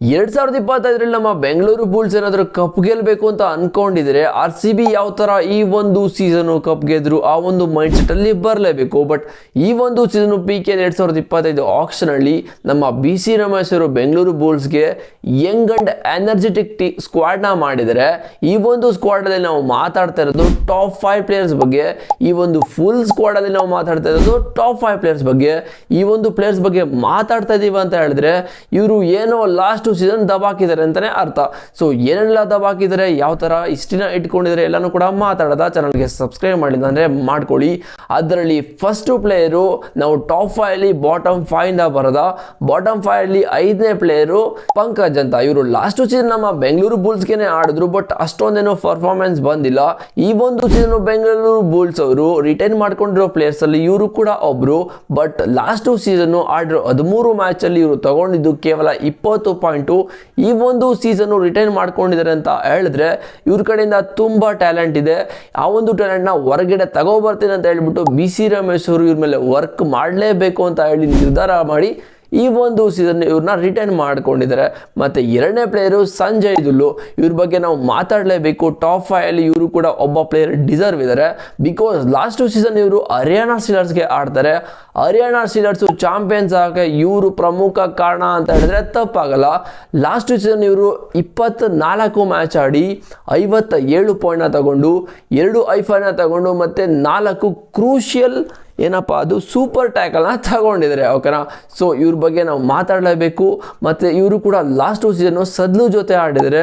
2025 ನಮ್ಮ ಬೆಂಗಳೂರು ಬುಲ್ಸ್ ಏನಾದರೂ ಕಪ್ ಗೆಲ್ಲಬೇಕು ಅಂತ ಅನ್ಕೊಂಡಿದ್ರೆ RCB ಯಾವ ತರ ಈ ಒಂದು ಸೀಸನ್ ಕಪ್ ಗೆದ್ರು ಆ ಒಂದು ಮೈಂಡ್ ಸೆಟ್ ಅಲ್ಲಿ ಬರಲೇಬೇಕು. ಬಟ್ ಈ ಒಂದು ಸೀಸನ್ PKL 2025 ಆಕ್ಷನ್ ಅಲ್ಲಿ ನಮ್ಮ BC ರಮೇಶ್ ಅವರು ಬೆಂಗಳೂರು ಬುಲ್ಸ್ಗೆ ಯಂಗ್ ಅಂಡ್ ಎನರ್ಜೆಟಿಕ್ ಸ್ಕ್ವಾಡ್ ನ ಮಾಡಿದರೆ ಈ ಒಂದು ಸ್ಕ್ವಾಡ್ ಅಲ್ಲಿ ನಾವು ಮಾತಾಡ್ತಾ ಇರೋದು ಟಾಪ್ 5 ಪ್ಲೇಯರ್ಸ್ ಬಗ್ಗೆ. ಈ ಒಂದು ಫುಲ್ ಸ್ಕ್ವಾಡ್ ಅಲ್ಲಿ ನಾವು ಮಾತಾಡ್ತಾ ಇರೋದು ಟಾಪ್ 5 ಪ್ಲೇಯರ್ಸ್ ಬಗ್ಗೆ. ಈ ಒಂದು ಪ್ಲೇಯರ್ಸ್ ಬಗ್ಗೆ ಮಾತಾಡ್ತಾ ಇದೀವಿ ಅಂತ ಹೇಳಿದ್ರೆ ಇವರು ಏನೋ ಲಾಸ್ಟ್ ಸೀಸನ್ ದಬಾಕಿದ್ದಾರೆ ಅಂತಾನೆ ಅರ್ಥ. ಸೊ ಏನೆಲ್ಲ ದಬಾಕಿದ್ದಾರೆ, ಯಾವ ತರ ಹಿಸ್ಟ್ರಿನ ಇಟ್ಕೊಂಡಿದ್ದಾರೆ ಎಲ್ಲಾನು ಕೂಡ ಮಾತಾಡೋದ. ಚಾನಲ್ಗೆ ಸಬ್ಸ್ಕ್ರೈಬ್ ಮಾಡಿಲ್ಲ ಅಂದ್ರೆ ಮಾಡ್ಕೊಳ್ಳಿ. ಅದರಲ್ಲಿ ಫಸ್ಟ್ ಪ್ಲೇಯರು ನಾವು ಟಾಪ್ 5 ಅಲ್ಲಿ ಬಾಟಮ್ 5 ಇಂದ ಬರೋದ. ಬಾಟಮ್ 5 ಅಲ್ಲಿ 5ನೇ ಪ್ಲೇಯರು ಪಂಕಜ್ ಅಂತ. ಇವರು ಲಾಸ್ಟ್ ಸೀಸನ್ ನಮ್ಮ ಬೆಂಗಳೂರು ಬುಲ್ಸ್ಗೆನೆ ಆಡಿದ್ರು, ಬಟ್ ಅಷ್ಟೊಂದೇನೋ ಪರ್ಫಾರ್ಮೆನ್ಸ್ ಬಂದಿಲ್ಲ. ಈ ಒಂದು ಸೀಸನ್ ಬೆಂಗಳೂರು ಬುಲ್ಸ್ ಅವರು ರಿಟೈನ್ ಮಾಡ್ಕೊಂಡಿರೋ ಪ್ಲೇಯರ್ಸ್ ಅಲ್ಲಿ ಇವರು ಕೂಡ ಒಬ್ರು. ಬಟ್ ಲಾಸ್ಟ್ ಸೀಸನ್ ಆಡಿರೋ 13 ಮ್ಯಾಚ್ ಅಲ್ಲಿ ಇವರು ತಗೊಂಡಿದ್ದು ಕೇವಲ 20 ಪಾಯಿಂಟ್. ಈ ಒಂದು ಸೀಸನ್ ರಿಟೈನ್ ಮಾಡ್ಕೊಂಡಿದ್ದಾರೆ ಅಂತ ಹೇಳಿದ್ರೆ ಇವ್ರ ಕಡೆಯಿಂದ ತುಂಬಾ ಟ್ಯಾಲೆಂಟ್ ಇದೆ. ಆ ಒಂದು ಟ್ಯಾಲೆಂಟ್ ನ ಹೊರಗಡೆ ತಗೋಬರ್ತೀನಿ ಅಂತ ಹೇಳ್ಬಿಟ್ಟು BC ರಮೇಶ್ ಅವರು ಇವ್ರ ಮೇಲೆ ವರ್ಕ್ ಮಾಡಲೇಬೇಕು ಅಂತ ಹೇಳಿ ನಿರ್ಧಾರ ಮಾಡಿ ಈ ಒಂದು ಸೀಸನ್ ಇವ್ರನ್ನ ರಿಟೈನ್ ಮಾಡ್ಕೊಂಡಿದ್ದಾರೆ. ಮತ್ತೆ ಎರಡನೇ ಪ್ಲೇಯರು ಸಂಜಯ್ ದುಲ್ಲು. ಇವ್ರ ಬಗ್ಗೆ ನಾವು ಮಾತಾಡಲೇಬೇಕು. ಟಾಪ್ 5 ಅಲ್ಲಿ ಇವರು ಕೂಡ ಒಬ್ಬ ಪ್ಲೇಯರ್ ಡಿಸರ್ವ್ ಇದ್ದಾರೆ. ಬಿಕಾಸ್ ಲಾಸ್ಟ್ ಸೀಸನ್ ಇವರು ಹರಿಯಾಣ ಸ್ಟೀಲರ್ಸ್ಗೆ ಆಡ್ತಾರೆ. ಹರಿಯಾಣ ಸ್ಟೀಲರ್ಸ್ ಚಾಂಪಿಯನ್ಸ್ ಆಗಕ್ಕೆ ಇವರು ಪ್ರಮುಖ ಕಾರಣ ಅಂತ ಹೇಳಿದ್ರೆ ತಪ್ಪಾಗಲ್ಲ. ಲಾಸ್ಟ್ ಸೀಸನ್ ಇವರು 24 ಮ್ಯಾಚ್ ಆಡಿ 57 ಪಾಯಿಂಟ್ನ ತಗೊಂಡು 2 ಐಫೈನ ತಗೊಂಡು ಮತ್ತೆ 4 ಕ್ರೂಷಿಯಲ್ ಏನಪ್ಪ ಅದು ಸೂಪರ್ ಟ್ಯಾಕಲ್ನ ತಗೊಂಡಿದ್ದಾರೆ. ಓಕೆನಾ. ಸೊ ಇವ್ರ ಬಗ್ಗೆ ನಾವು ಮಾತಾಡಲೇಬೇಕು. ಮತ್ತು ಇವರು ಕೂಡ ಲಾಸ್ಟ್ ಸೀಸನ್ನು ಸದ್ಲು ಜೊತೆ ಆಡಿದರೆ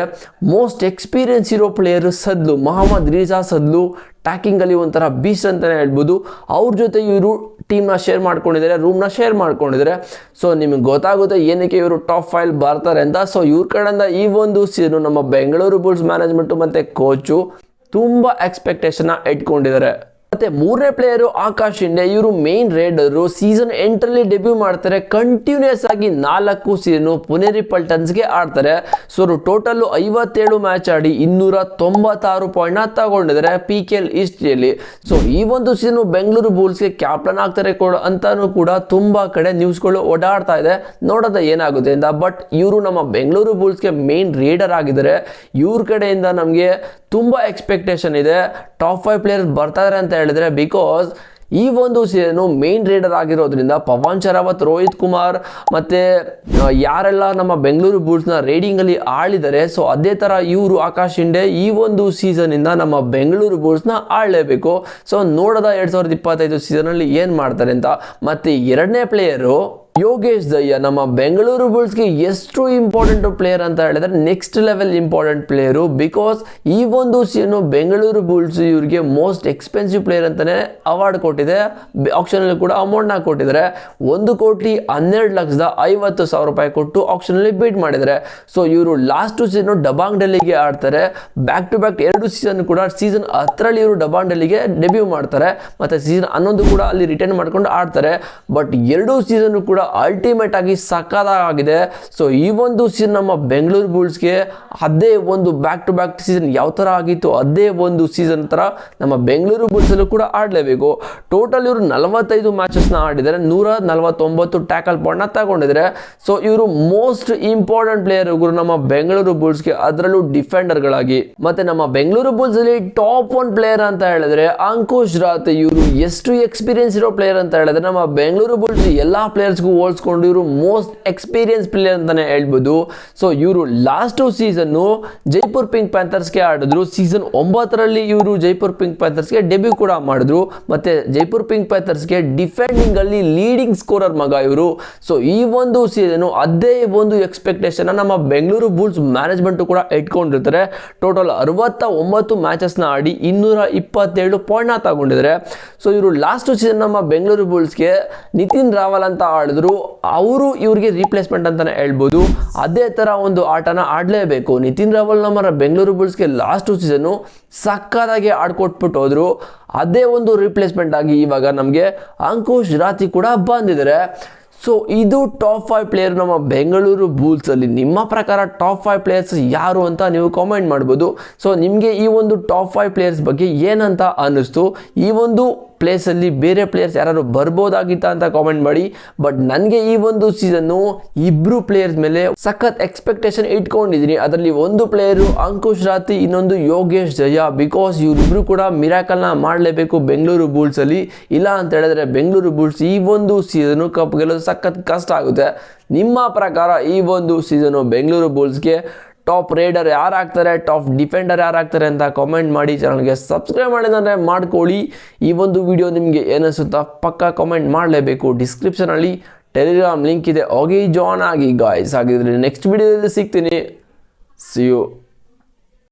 ಮೋಸ್ಟ್ ಎಕ್ಸ್ಪೀರಿಯನ್ಸ್ ಇರೋ ಪ್ಲೇಯರು ಸದ್ಲು, ಮೊಹಮ್ಮದ್ ರಿಜಾ ಸದ್ಲು. ಟ್ಯಾಕಿಂಗಲ್ಲಿ ಒಂಥರ ಬೀಸ್ಟ್ ಅಂತಲೇ ಹೇಳ್ಬೋದು. ಅವ್ರ ಜೊತೆ ಇವರು ಟೀಮ್ನ ಶೇರ್ ಮಾಡ್ಕೊಂಡಿದ್ದಾರೆ, ರೂಮ್ನ ಶೇರ್ ಮಾಡ್ಕೊಂಡಿದ್ದಾರೆ. ಸೊ ನಿಮಗೆ ಗೊತ್ತಾಗುತ್ತೆ ಏನಕ್ಕೆ ಇವರು ಟಾಪ್ 5 ಬರ್ತಾರೆ ಅಂತ. ಸೊ ಇವ್ರ ಕಡೆಯಿಂದ ಈ ಒಂದು ಸೀಸನು ನಮ್ಮ ಬೆಂಗಳೂರು ಬುಲ್ಸ್ ಮ್ಯಾನೇಜ್ಮೆಂಟು ಮತ್ತು ಕೋಚು ತುಂಬ ಎಕ್ಸ್ಪೆಕ್ಟೇಷನ್ನ ಇಟ್ಕೊಂಡಿದ್ದಾರೆ. ಮತ್ತೆ ಮೂರನೇ ಪ್ಲೇಯರು ಆಕಾಶ್ ಇಂಡೆ. ಇವರು ಮೇನ್ ರೇಡರು. ಸೀಸನ್ 8ರಲ್ಲಿ ಡೆಬ್ಯೂ ಮಾಡ್ತಾರೆ. ಕಂಟಿನ್ಯೂಸ್ ಆಗಿ 4 ಸೀಸನ್ ಪುನೇರಿ ಪಲ್ಟನ್ಸ್ಗೆ ಆಡ್ತಾರೆ. ಸೊ ಅವರು ಟೋಟಲ್ 57 ಮ್ಯಾಚ್ ಆಡಿ 296 ಪಾಯಿಂಟ್ನ ತಗೊಂಡಿದ್ದಾರೆ PKL ಹಿಸ್ಟ್ರಿಯಲ್ಲಿ. ಸೊ ಈ ಒಂದು ಸೀಸನ್ ಬೆಂಗಳೂರು ಬುಲ್ಸ್ಗೆ ಕ್ಯಾಪ್ಟನ್ ಆಗ್ತಾರೆ ಅಂತಾನು ಕೂಡ ತುಂಬಾ ಕಡೆ ನ್ಯೂಸ್ಗಳು ಓಡಾಡ್ತಾ ಇದೆ. ನೋಡೋದ ಏನಾಗುತ್ತೆ ಅಂತ. ಬಟ್ ಇವರು ನಮ್ಮ ಬೆಂಗಳೂರು ಬುಲ್ಸ್ಗೆ ಮೇನ್ ರೇಡರ್ ಆಗಿದ್ದಾರೆ. ಇವ್ರ ಕಡೆಯಿಂದ ನಮಗೆ ತುಂಬಾ ಎಕ್ಸ್ಪೆಕ್ಟೇಷನ್ ಇದೆ. ಟಾಪ್ 5 ಪ್ಲೇಯರ್ಸ್ ಬರ್ತಾರೆ ಅಂತ ಹೇಳಿದ್ರೆ ಬಿಕಾಸ್ ಈ ಒಂದು ಸೀಸನ್ ಮೇನ್ ರೇಡರ್ ಆಗಿರೋದ್ರಿಂದ ಪವನ್ ಶರಾವತ್, ರೋಹಿತ್ ಕುಮಾರ್ ಮತ್ತೆ ಯಾರೆಲ್ಲ ನಮ್ಮ ಬೆಂಗಳೂರು ಬುಲ್ಸ್ನ ರೇಡಿಂಗ್ ಅಲ್ಲಿ ಆಳಿದ್ದಾರೆ. ಸೊ ಅದೇ ತರ ಇವರು ಆಕಾಶ್ ಇಂಡೆ ಈ ಒಂದು ಸೀಸನ್ ಇಂದ ನಮ್ಮ ಬೆಂಗಳೂರು ಬುಲ್ಸ್ನ ಆಡಲೇಬೇಕು. ಸೊ ನೋಡೋದ 2025 ಸೀಸನ್ ಅಲ್ಲಿ ಏನ್ ಮಾಡ್ತಾರೆ ಅಂತ. ಮತ್ತೆ ಎರಡನೇ ಪ್ಲೇಯರು ಯೋಗೇಶ್ ದಯ್ಯ. ನಮ್ಮ ಬೆಂಗಳೂರು ಬುಲ್ಸ್ಗೆ ಎಷ್ಟು ಇಂಪಾರ್ಟೆಂಟ್ ಪ್ಲೇಯರ್ ಅಂತ ಹೇಳಿದ್ರೆ next level important player. Because ಈ ಒಂದು ಸೀಸನ್ ಬೆಂಗಳೂರು ಬುಲ್ಸ್ ಇವ್ರಿಗೆ ಮೋಸ್ಟ್ ಎಕ್ಸ್ಪೆನ್ಸಿವ್ ಪ್ಲೇಯರ್ ಅಂತಾನೆ ಅವಾರ್ಡ್ ಕೊಟ್ಟಿದೆ. ಆಕ್ಷನ್ ಅಲ್ಲಿ ಕೂಡ ಅಮೌಂಟ್ನ ಕೊಟ್ಟಿದ್ದಾರೆ. 1,12,50,000 ರೂಪಾಯಿ ಕೊಟ್ಟು ಆಕ್ಷನ್ ಅಲ್ಲಿ ಬೀಟ್ ಮಾಡಿದ್ದಾರೆ. ಸೊ ಇವರು ಲಾಸ್ಟ್ ಸೀಸನ್ ಡಬಾಂಗ್ ಡೆಲ್ಲಿಗೆ ಆಡ್ತಾರೆ. ಬ್ಯಾಕ್ ಟು ಬ್ಯಾಕ್ 2 ಸೀಸನ್ ಕೂಡ ಸೀಸನ್ 10ರಲ್ಲಿ ಇವರು ಡಬಾಂಗ್ ಡೆಲ್ಲಿಗೆ ಡೆಬ್ಯೂ ಮಾಡ್ತಾರೆ. ಮತ್ತೆ ಸೀಸನ್ 11 ಕೂಡ ಅಲ್ಲಿ ರಿಟರ್ನ್ ಮಾಡ್ಕೊಂಡು ಆಡ್ತಾರೆ. ಬಟ್ 2 ಸೀಸನ್ ಕೂಡ ಅಲ್ಟಿಮೇಟ್ ಆಗಿ ಸಕ್ಕತ್ತಾಗಿದೆ. ಸೊ ಈ ಒಂದು ಸೀಸನ್ ನಮ್ಮ ಬೆಂಗಳೂರು ಬುಲ್ಸ್ಗೆ ಅದೇ ಒಂದು ಬ್ಯಾಕ್ ಟು ಬ್ಯಾಕ್ ಸೀಸನ್ ಯಾವ ತರ ಆಗಿತ್ತು ಅದೇ ಒಂದು ಸೀಸನ್ ತರ ನಮ್ಮ ಬೆಂಗಳೂರು ಬುಲ್ಸ್ ಅಲ್ಲೂ ಕೂಡ ಆಡಲೇಬೇಕು. ಟೋಟಲ್ ಇವರು 45 ಮ್ಯಾಚಸ್ನ ಆಡಿದ್ದಾರೆ. 149 ಟ್ಯಾಕಲ್ ಪಾಯಿಂಟ್ನ ತಗೊಂಡಿದ್ದಾರೆ. ಸೊ ಇವರು ಮೋಸ್ಟ್ ಇಂಪಾರ್ಟೆಂಟ್ ಪ್ಲೇಯರ್ ಇವರು ನಮ್ಮ ಬೆಂಗಳೂರು ಬುಲ್ಸ್ಗೆ, ಅದರಲ್ಲೂ ಡಿಫೆಂಡರ್ಗಳಾಗಿ. ಮತ್ತೆ ನಮ್ಮ ಬೆಂಗಳೂರು ಬುಲ್ಸ್ ಅಲ್ಲಿ ಟಾಪ್ 1 ಪ್ಲೇಯರ್ ಅಂತ ಹೇಳಿದ್ರೆ ಅಂಕುಶ್ ರಾತ್. ಇವರು ಎಷ್ಟು ಎಕ್ಸ್ಪೀರಿಯನ್ಸ್ ಇರೋ ಪ್ಲೇಯರ್ ಅಂತ ಹೇಳಿದ್ರೆ ನಮ್ಮ ಬೆಂಗಳೂರು ಬುಲ್ಸ್ ಎಲ್ಲಾ ಪ್ಲೇಯರ್ಸ್ಗೂ ಹೋಲಿಸ್ಕೊಂಡು ಇವರು ಮೋಸ್ಟ್ ಎಕ್ಸ್ಪೀರಿಯನ್ಸ್ ಪ್ಲೇಯರ್ ಅಂತಾನೆ ಹೇಳ್ಬೋದು. ಸೊ ಇವರು ಲಾಸ್ಟ್ ಸೀಸನ್ ಜೈಪುರ್ ಪಿಂಕ್ ಪ್ಯಾಂಥರ್ಸ್ಗೆ ಆಡಿದ್ರು. ಸೀಸನ್ 9ರಲ್ಲಿ ಇವರು ಜೈಪುರ್ ಪಿಂಕ್ ಪ್ಯಾಂಥರ್ಸ್ಗೆ ಡೆಬ್ಯೂ ಕೂಡ ಮಾಡಿದ್ರು. ಮತ್ತೆ ಜೈಪುರ್ ಪಿಂಕ್ ಪ್ಯಾಂಥರ್ಸ್ಗೆ ಡಿಫೆಂಡಿಂಗ್ ಅಲ್ಲಿ ಲೀಡಿಂಗ್ ಸ್ಕೋರರ್ ಮಗ ಇವರು. ಸೊ ಈ ಒಂದು ಸೀಸನ್ ಅದೇ ಒಂದು ಎಕ್ಸ್ಪೆಕ್ಟೇಷನ್ ನಮ್ಮ ಬೆಂಗಳೂರು ಬುಲ್ಸ್ ಮ್ಯಾನೇಜ್ಮೆಂಟ್ ಕೂಡ ಇಟ್ಕೊಂಡಿರ್ತಾರೆ. ಟೋಟಲ್ 69 ಮ್ಯಾಚಸ್ನ ಆಡಿ 227 ಪಾಯಿಂಟ್ನ ತಗೊಂಡಿದ್ದಾರೆ. ಸೊ ಇವರು ಲಾಸ್ಟ್ ಸೀಸನ್ ನಮ್ಮ ಬೆಂಗಳೂರು ಬುಲ್ಸ್ಗೆ ನಿತಿನ್ ರಾವಲ್ ಅಂತ ಆಡಿದ್ರು. ಅವರು ಇವ್ರಿಗೆ ರಿಪ್ಲೇಸ್ಮೆಂಟ್ ಅಂತಾನೆ ಹೇಳ್ಬೋದು. ಅದೇ ತರ ಒಂದು ಆಟನ ಆಡಲೇಬೇಕು. ನಿತಿನ್ ರಾವಲ್ ನಮ್ಮ ಬೆಂಗಳೂರು ಬುಲ್ಸ್ಗೆ ಲಾಸ್ಟ್ ಸೀಸನ್ ಸಕ್ಕತ್ತಾಗಿ ಆಡ್ಕೊಟ್ಬಿಟ್ಟು ಹೋದ್ರು. ಅದೇ ಒಂದು ರಿಪ್ಲೇಸ್ಮೆಂಟ್ ಆಗಿ ಇವಾಗ ನಮಗೆ ಅಂಕುಶ್ ರಾತಿ ಕೂಡ ಬಂದಿದ್ದಾರೆ. ಸೊ ಇದು ಟಾಪ್ 5 ಪ್ಲೇಯರ್ ನಮ್ಮ ಬೆಂಗಳೂರು ಬುಲ್ಸ್ ಅಲ್ಲಿ. ನಿಮ್ಮ ಪ್ರಕಾರ ಟಾಪ್ 5 ಪ್ಲೇಯರ್ಸ್ ಯಾರು ಅಂತ ನೀವು ಕಾಮೆಂಟ್ ಮಾಡ್ಬೋದು. ಸೊ ನಿಮಗೆ ಈ ಒಂದು ಟಾಪ್ 5 ಪ್ಲೇಯರ್ಸ್ ಬಗ್ಗೆ ಏನಂತ ಅನ್ನಿಸ್ತು? ಈ ಒಂದು ಪ್ಲೇಸಲ್ಲಿ ಬೇರೆ ಪ್ಲೇಯರ್ಸ್ ಯಾರು ಬರ್ಬೋದಾಗಿತ್ತ ಅಂತ ಕಾಮೆಂಟ್ ಮಾಡಿ. ಬಟ್ ನನಗೆ ಈ ಒಂದು ಸೀಸನ್ನು ಇಬ್ರು ಪ್ಲೇಯರ್ಸ್ ಮೇಲೆ ಸಖತ್ ಎಕ್ಸ್ಪೆಕ್ಟೇಷನ್ ಇಟ್ಕೊಂಡಿದ್ದೀನಿ. ಅದರಲ್ಲಿ ಒಂದು ಪ್ಲೇಯರು ಅಂಕುಶ್ ರಾತಿ, ಇನ್ನೊಂದು ಯೋಗೇಶ್ ಜಯ. ಬಿಕಾಸ್ ಇವರಿಬ್ರು ಕೂಡ ಮಿರಾಕಲ್ನ ಮಾಡಲೇಬೇಕು ಬೆಂಗಳೂರು ಬುಲ್ಸಲ್ಲಿ. ಇಲ್ಲ ಅಂತ ಹೇಳಿದ್ರೆ ಬೆಂಗಳೂರು ಬುಲ್ಸ್ ಈ ಒಂದು ಸೀಸನು ಕಪ್ ಗೆಲ್ಲೋದು ಸಖತ್ ಕಷ್ಟ ಆಗುತ್ತೆ. ನಿಮ್ಮ ಪ್ರಕಾರ ಈ ಒಂದು ಸೀಸನು ಬೆಂಗಳೂರು ಬುಲ್ಸ್ಗೆ ಟಾಪ್ ರೈಡರ್ ಯಾರಾಗ್ತಾರೆ, ಟಾಪ್ ಡಿಫೆಂಡರ್ ಯಾರಾಗ್ತಾರೆ ಅಂತ ಕಾಮೆಂಟ್ ಮಾಡಿ. ಚಾನಲ್ಗೆ ಸಬ್ಸ್ಕ್ರೈಬ್ ಮಾಡಿದ್ರೆ ಮಾಡ್ಕೊಳ್ಳಿ. ಈ ಒಂದು ವಿಡಿಯೋ ನಿಮಗೆ ಏನಿಸುತ್ತಾ ಪಕ್ಕಾ ಕಾಮೆಂಟ್ ಮಾಡಲೇಬೇಕು. ಡಿಸ್ಕ್ರಿಪ್ಷನಲ್ಲಿ ಟೆಲಿಗ್ರಾಮ್ ಲಿಂಕ್ ಇದೆ, ಹೋಗಿ ಜಾಯ್ನ್ ಆಗಿ ಗಾಯ್ಸ್. ಹಾಗಿದ್ರೆ ನೆಕ್ಸ್ಟ್ ವಿಡಿಯೋದಲ್ಲಿ ಸಿಗ್ತೀನಿ. See you.